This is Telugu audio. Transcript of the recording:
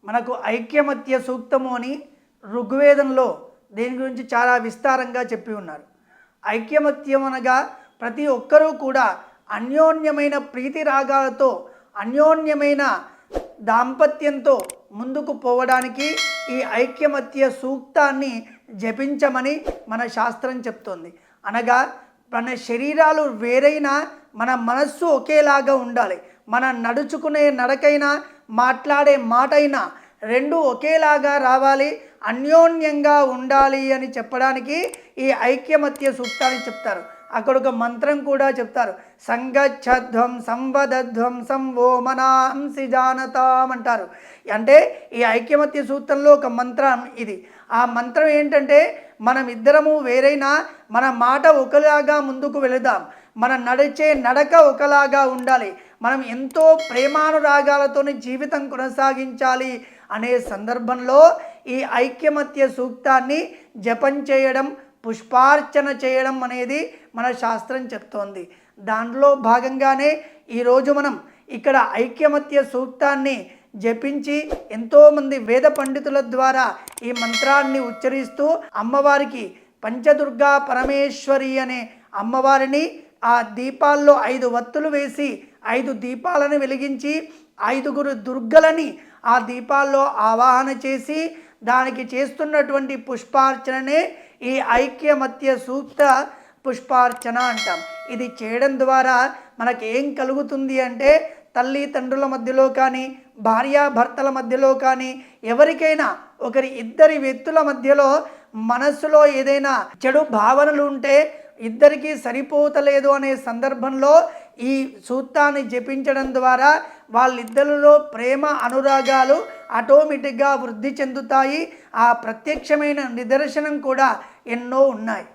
మనకు ఐక్యమత్య సూక్తము అని ఋగ్వేదంలో దీని గురించి చాలా విస్తారంగా చెప్పి ఉన్నారు. ఐక్యమత్యం అనగా ప్రతి ఒక్కరూ కూడా అన్యోన్యమైన ప్రీతి రాగాలతో అన్యోన్యమైన దాంపత్యంతో ముందుకు పోవడానికి ఈ ఐక్యమత్య సూక్తాన్ని జపించమని మన శాస్త్రం చెప్తోంది. అనగా మన శరీరాలు వేరైనా మన మనస్సు ఒకేలాగా ఉండాలి. మన నడుచుకునే నడకైనా మాట్లాడే మాటైనా రెండు ఒకేలాగా రావాలి, అన్యోన్యంగా ఉండాలి అని చెప్పడానికి ఈ ఐక్యమత్య సూక్తాన్ని చెప్తారు. అక్కడ ఒక మంత్రం కూడా చెప్తారు. సంగచ్చధ్వం సంవదధ్వం సంవో మనాంసి జానతాం అంటారు. అంటే ఈ ఐక్యమత్య సూత్రంలో ఒక మంత్రం ఇది. ఆ మంత్రం ఏంటంటే మనం ఇద్దరము వేరైనా మన మాట ఒకలాగా ముందుకు వెళదాం, మన నడిచే నడక ఒకలాగా ఉండాలి, మనం ఎంతో ప్రేమానురాగాలతోని జీవితం కొనసాగించాలి అనే సందర్భంలో ఈ ఐక్యమత్య సూక్తాన్ని జపం చేయడం, పుష్పార్చన చేయడం అనేది మన శాస్త్రం చెప్తోంది. దాంట్లో భాగంగానే ఈరోజు మనం ఇక్కడ ఐక్యమత్య సూక్తాన్ని జపించి ఎంతోమంది వేద పండితుల ద్వారా ఈ మంత్రాన్ని ఉచ్చరిస్తూ అమ్మవారికి పంచదుర్గా పరమేశ్వరి అనే అమ్మవారిని ఆ దీపాల్లో 5 వత్తులు వేసి 5 దీపాలను వెలిగించి 5 దుర్గలని ఆ దీపాల్లో ఆవాహన చేసి దానికి చేస్తున్నటువంటి పుష్పార్చననే ఈ ఐక్యమత్య సూక్త పుష్పార్చన అంటాం. ఇది చేయడం ద్వారా మనకి ఏం కలుగుతుంది అంటే తల్లి తండ్రుల మధ్యలో కానీ భార్యాభర్తల మధ్యలో కానీ ఎవరికైనా ఇద్దరి వ్యక్తుల మధ్యలో మనస్సులో ఏదైనా చెడు భావనలు ఉంటే ఇద్దరికీ సరిపోతలేదు అనే సందర్భంలో ఈ సూత్రాన్ని జపించడం ద్వారా వాళ్ళిద్దరిలో ప్రేమ అనురాగాలు ఆటోమేటిక్గా వృద్ధి చెందుతాయి. ఆ ప్రత్యక్షమైన నిదర్శనం కూడా ఎన్నో ఉన్నాయి.